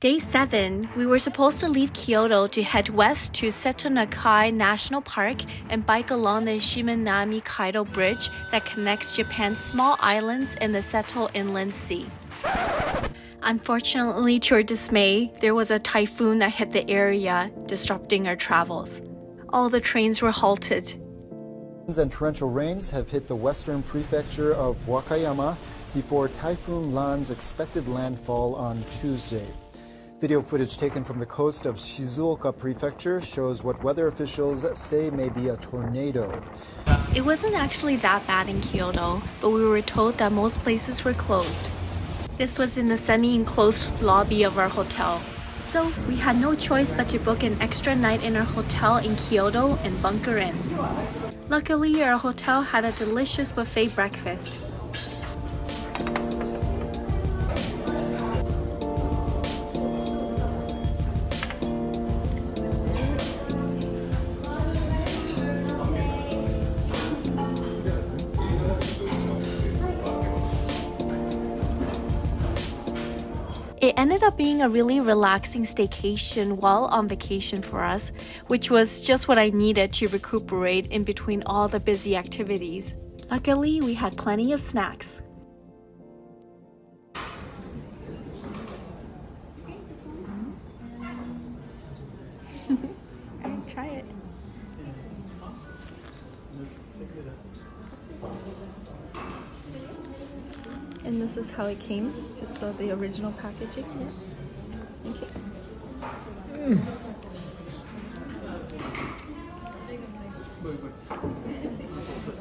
Day 7, we were supposed to leave Kyoto to head west to Seto Nakai National Park and bike along the Shimanami Kaido Bridge that connects Japan's small islands in the Seto Inland Sea. Unfortunately, to our dismay, there was a typhoon that hit the area, disrupting our travels. All the trains were halted. And torrential rains have hit the western prefecture of Wakayama before Typhoon Lan's expected landfall on Tuesday. Video footage taken from the coast of Shizuoka Prefecture shows what weather officials say may be a tornado. It wasn't actually that bad in Kyoto, but we were told that most places were closed. This was in the semi-enclosed lobby of our hotel. So we had no choice but to book an extra night in our hotel in Kyoto and bunker in. Luckily, our hotel had a delicious buffet breakfast. It ended up being a really relaxing staycation while on vacation for us, which was just what I needed to recuperate in between all the busy activities. Luckily, we had plenty of snacks. Try it. And this is how it came, just the original packaging. Yeah. Thank you.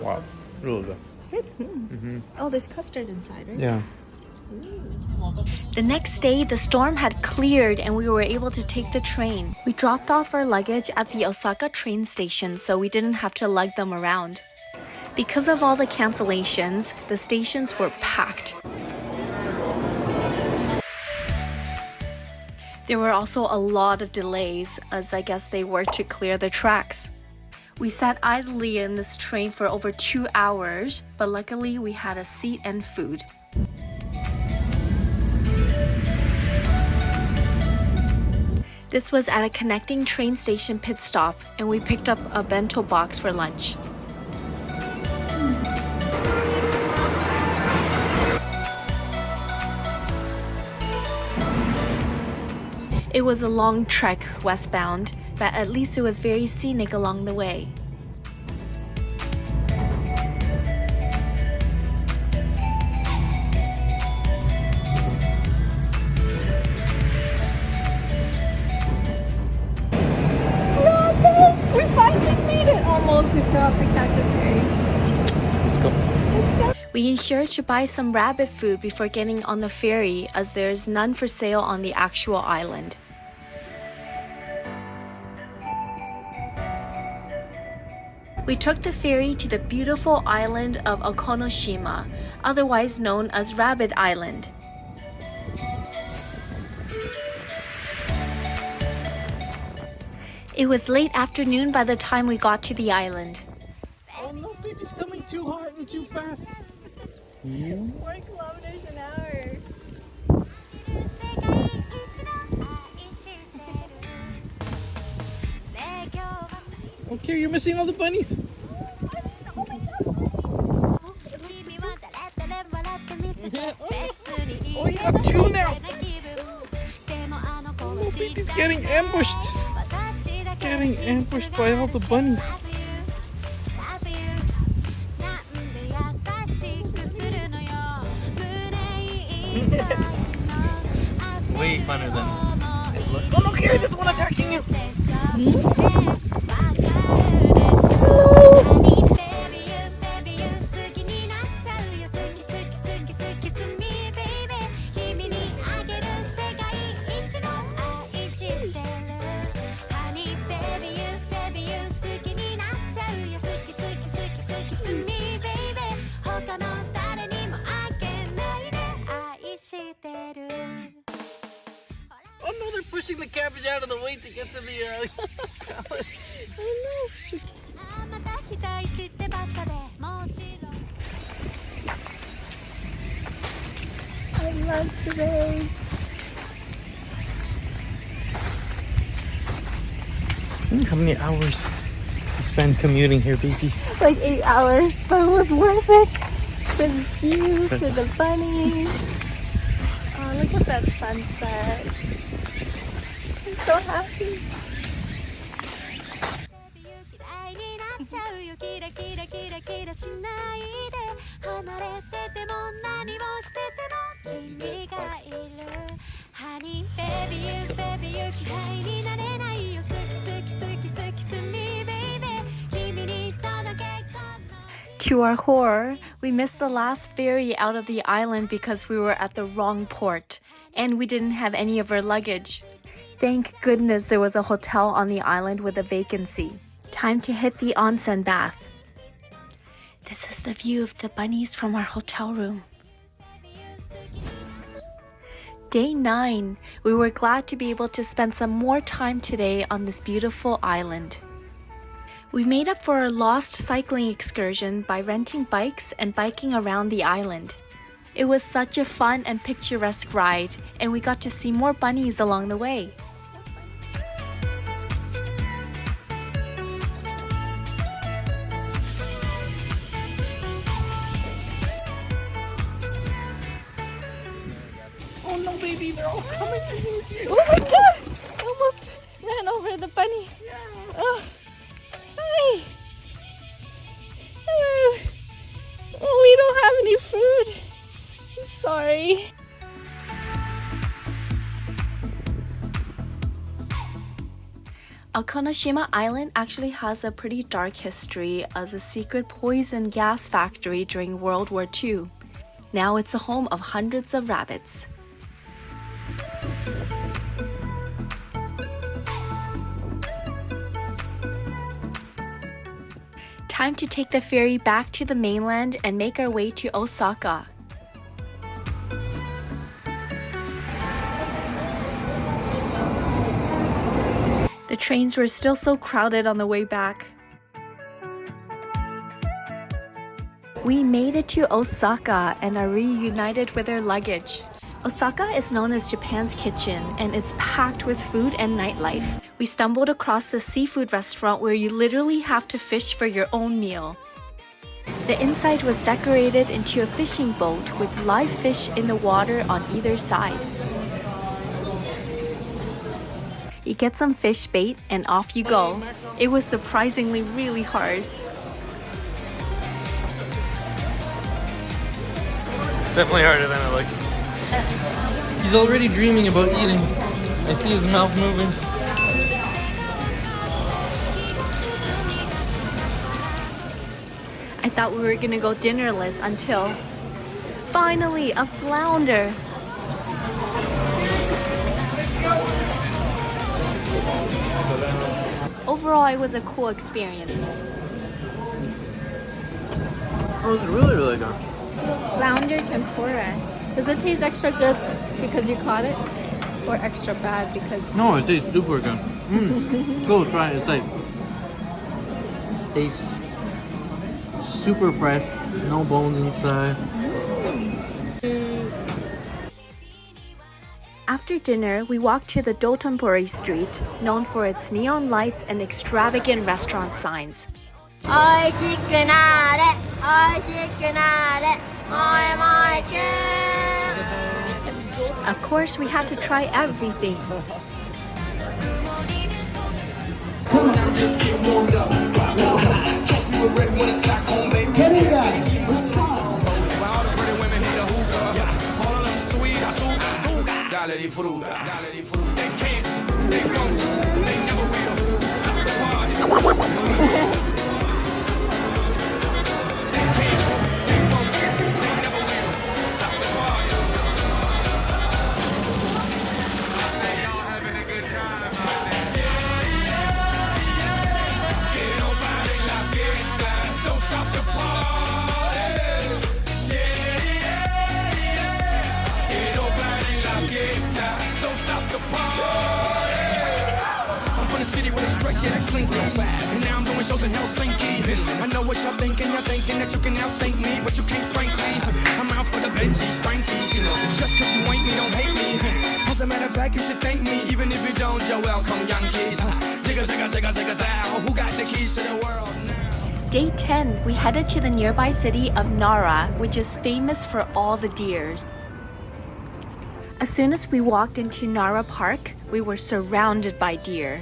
Wow, really good. Good? Oh, there's custard inside, right? Yeah. The next day, the storm had cleared and we were able to take the train. We dropped off our luggage at the Osaka train station so we didn't have to lug them around. Because of all the cancellations, the stations were packed. There were also a lot of delays, as I guess they worked to clear the tracks. We sat idly in this train for over 2 hours, but luckily we had a seat and food. This was at a connecting train station pit stop, and we picked up a bento box for lunch. It was a long trek westbound, but at least it was very scenic along the way. We finally made it almost. We still have to catch a ferry. Let's go. Let's go. We ensured to buy some rabbit food before getting on the ferry, as there's none for sale on the actual island. We took the ferry to the beautiful island of Okonoshima, otherwise known as Rabbit Island. It was late afternoon by the time we got to the island. Oh no, baby's coming too hard and too fast. 4 kilometers an hour. Okay, you're missing all the bunnies. Oh, you have 2 now. Oh no, baby's getting ambushed. Getting ambushed by all the bunnies. Way funner than it looks. Oh no, Gary, there's one attacking you. Oh no, they're pushing the cabbage out of the way to get to the oh no. I love today. How many hours you spend commuting here, baby? Like 8 hours, but it was worth it. For the view, for the bunnies. Oh, look at that sunset. I'm so happy. To our horror, we missed the last ferry out of the island because we were at the wrong port, and we didn't have any of our luggage. Thank goodness there was a hotel on the island with a vacancy. Time to hit the onsen bath. This is the view of the bunnies from our hotel room. Day 9. We were glad to be able to spend some more time today on this beautiful island. We made up for our lost cycling excursion by renting bikes and biking around the island. It was such a fun and picturesque ride, and we got to see more bunnies along the way. Oh no, baby, they're all coming to you. Oh my god! I almost ran over the bunny. Oh. Hi! Hello! Oh, we don't have any food. Sorry. Okinoshima Island actually has a pretty dark history as a secret poison gas factory during World War II. Now it's the home of hundreds of rabbits. Time to take the ferry back to the mainland and make our way to Osaka. The trains were still so crowded on the way back. We made it to Osaka and are reunited with our luggage. Osaka is known as Japan's kitchen, and it's packed with food and nightlife. We stumbled across the seafood restaurant where you literally have to fish for your own meal. The inside was decorated into a fishing boat with live fish in the water on either side. You get some fish bait and off you go. It was surprisingly really hard. Definitely harder than it looks. He's already dreaming about eating. I see his mouth moving. I thought we were gonna go dinnerless until finally a flounder. Overall, it was a cool experience. It was really, really good. Flounder tempura. Does it taste extra good because you caught it? Or extra bad because... No, it tastes super good. Go try it. It's like... Tastes super fresh. No bones inside. After dinner, we walked to the Dotonbori Street, known for its neon lights and extravagant restaurant signs. Of course, we had to try everything. And now I'm doing shows in Helsinki. I know what you're thinking that you can outthink me, but you can't, frankly. I'm out for the Benjis, Frankie. Just cause you ain't me, don't hate me. As a matter of fact, you should thank me, even if you don't. You're welcome, Yankees. Jigga, jigga, jigga. zigga zigga zow. Who got the keys to the world now? Day 10, we headed to the nearby city of Nara, which is famous for all the deer. As soon as we walked into Nara Park, we were surrounded by deer.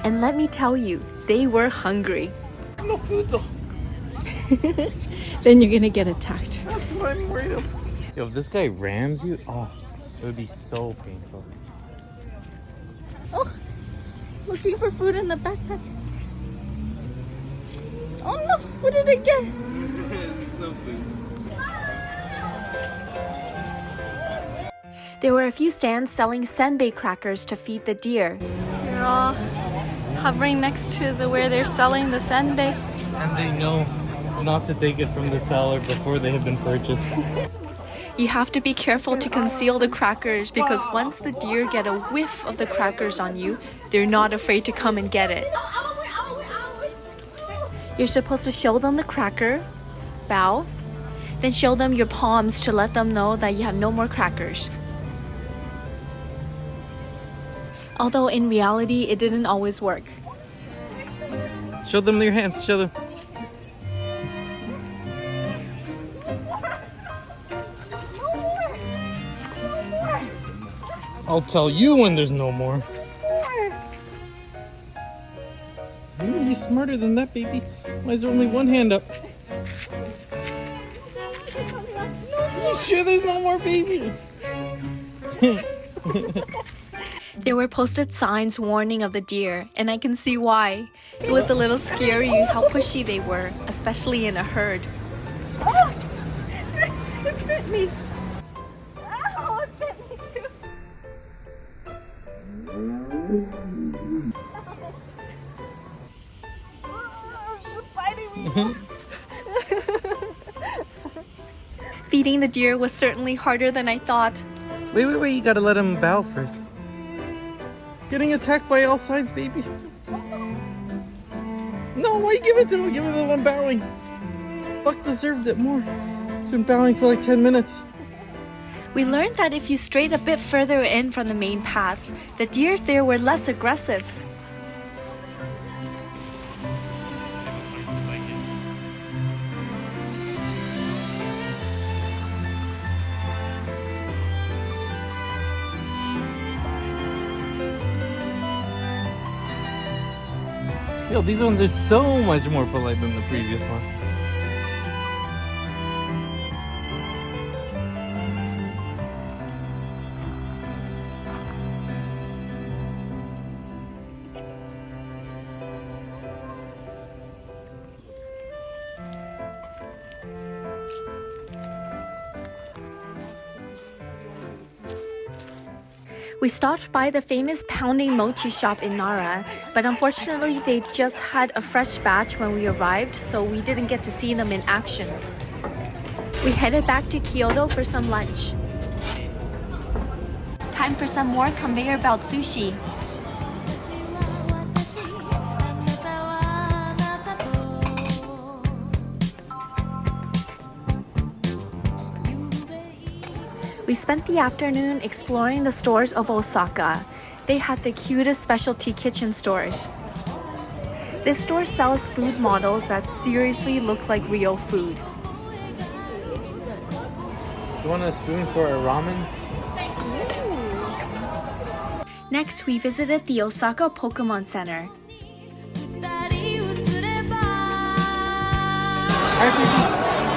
And let me tell you, they were hungry. No food though. Then you're gonna get attacked. That's what I'm worried of. Yo, if this guy rams you, oh, it would be so painful. Oh, looking for food in the backpack. Oh no, what did I get? No food. There were a few stands selling senbei crackers to feed the deer. We're all hovering next to where they're selling the senbei. And they know not to take it from the seller before they have been purchased. You have to be careful to conceal the crackers because once the deer get a whiff of the crackers on you, they're not afraid to come and get it. You're supposed to show them the cracker, bow, then show them your palms to let them know that you have no more crackers. Although in reality, it didn't always work. Show them your hands, show them. I'll tell you when there's no more. You're smarter than that, baby. Why is there only one hand up? You sure there's no more, baby? There were posted signs warning of the deer, and I can see why. It was a little scary how pushy they were, especially in a herd. Oh! It bit me! Ow! It bit me too! It's biting me! Feeding the deer was certainly harder than I thought. Wait, you gotta let him bow first. Getting attacked by all sides, baby. No, why give it to him? Give it to the one bowing. Buck deserved it more. He's been bowing for like 10 minutes. We learned that if you strayed a bit further in from the main path, the deer there were less aggressive. Yo, these ones are so much more polite than the previous one. We stopped by the famous Pounding Mochi shop in Nara, but unfortunately they just had a fresh batch when we arrived, so we didn't get to see them in action. We headed back to Kyoto for some lunch. Time for some more conveyor belt sushi. We spent the afternoon exploring the stores of Osaka. They had the cutest specialty kitchen stores. This store sells food models that seriously look like real food. You want a spoon for a ramen? Next, we visited the Osaka Pokemon Center.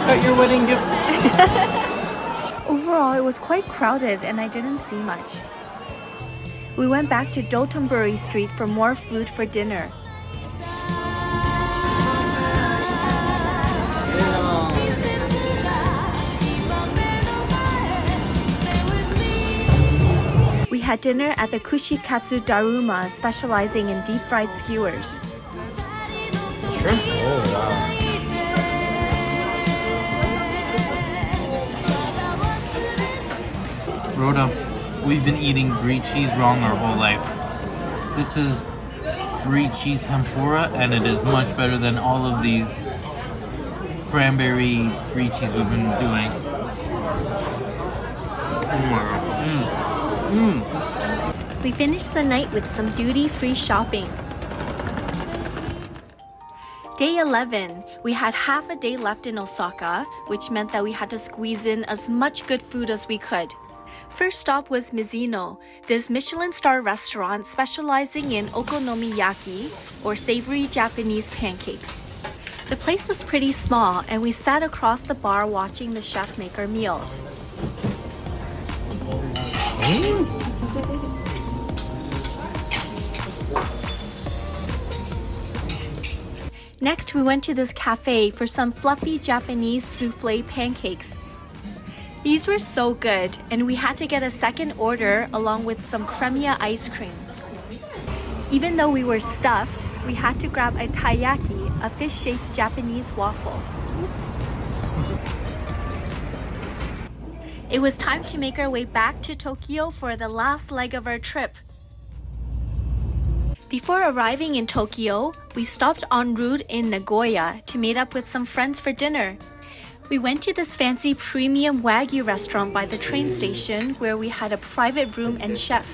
Got your wedding gift. Overall, it was quite crowded and I didn't see much. We went back to Dotonbori Street for more food for dinner. We had dinner at the Kushikatsu Daruma, specializing in deep-fried skewers. Shrimp? Oh, wow. Rhoda, we've been eating brie cheese wrong our whole life. This is brie cheese tempura, and it is much better than all of these cranberry brie cheese we've been doing. Oh my god. We finished the night with some duty-free shopping. Day 11, we had half a day left in Osaka, which meant that we had to squeeze in as much good food as we could. First stop was Mizuno, this Michelin star restaurant specializing in okonomiyaki, or savory Japanese pancakes. The place was pretty small, and we sat across the bar watching the chef make our meals. Next, we went to this cafe for some fluffy Japanese souffle pancakes. These were so good, and we had to get a second order along with some Cremia ice cream. Even though we were stuffed, we had to grab a taiyaki, a fish-shaped Japanese waffle. It was time to make our way back to Tokyo for the last leg of our trip. Before arriving in Tokyo, we stopped en route in Nagoya to meet up with some friends for dinner. We went to this fancy premium Wagyu restaurant by the train station where we had a private room and chef.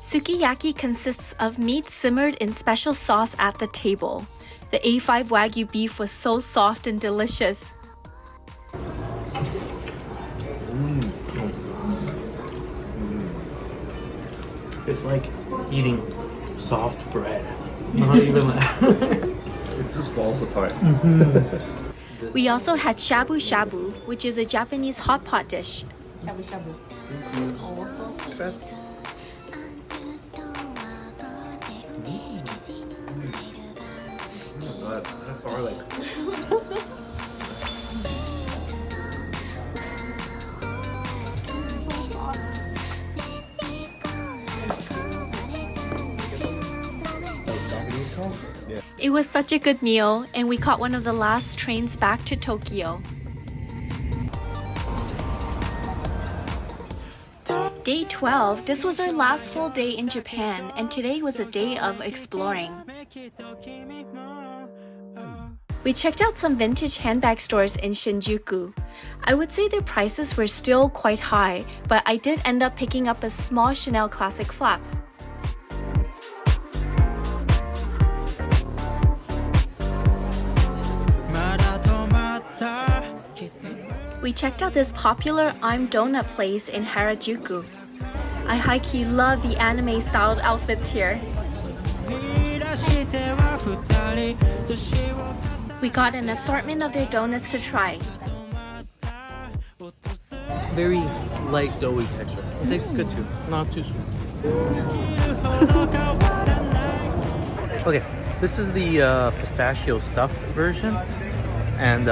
Sukiyaki consists of meat simmered in special sauce at the table. The A5 Wagyu beef was so soft and delicious. It's like eating soft bread. Not even like It just falls apart. We also had shabu shabu, which is a Japanese hot pot dish. It was such a good meal, and we caught one of the last trains back to Tokyo. Day 12, this was our last full day in Japan, and today was a day of exploring. We checked out some vintage handbag stores in Shinjuku. I would say their prices were still quite high, but I did end up picking up a small Chanel classic flap. We checked out this popular I'm Donut place in Harajuku. I high-key love the anime-styled outfits here. We got an assortment of their donuts to try. very light, doughy texture. It tastes good too, not too sweet. Okay, this is the pistachio stuffed version, and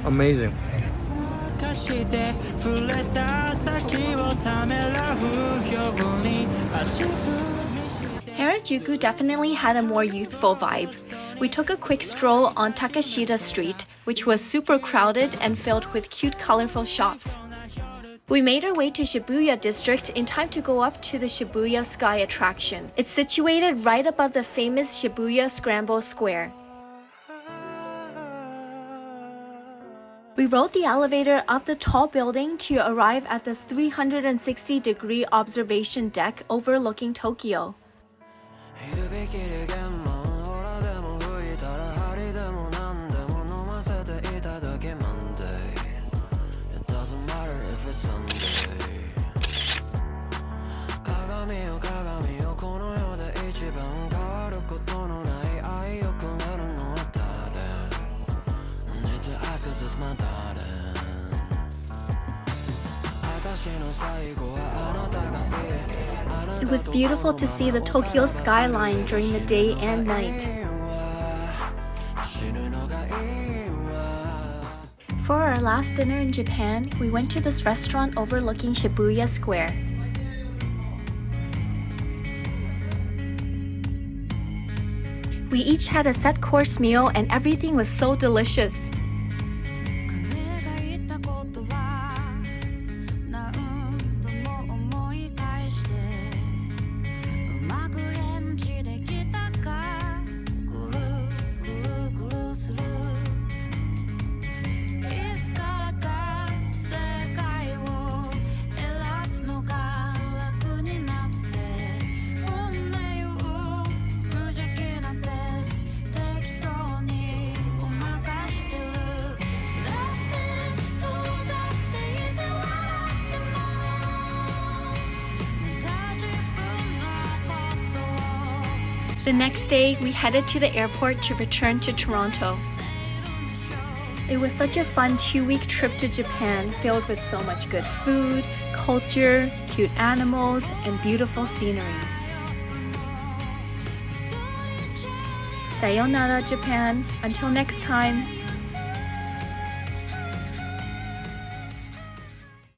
amazing. Harajuku definitely had a more youthful vibe. We took a quick stroll on Takashita Street, which was super crowded and filled with cute, colorful shops. We made our way to Shibuya District in time to go up to the Shibuya Sky attraction. It's situated right above the famous Shibuya Scramble Square. We rode the elevator up the tall building to arrive at this 360-degree observation deck overlooking Tokyo. It was beautiful to see the Tokyo skyline during the day and night. For our last dinner in Japan, we went to this restaurant overlooking Shibuya Square. We each had a set course meal and everything was so delicious. The next day, we headed to the airport to return to Toronto. It was such a fun 2-week trip to Japan filled with so much good food, culture, cute animals, and beautiful scenery. Sayonara, Japan. Until next time.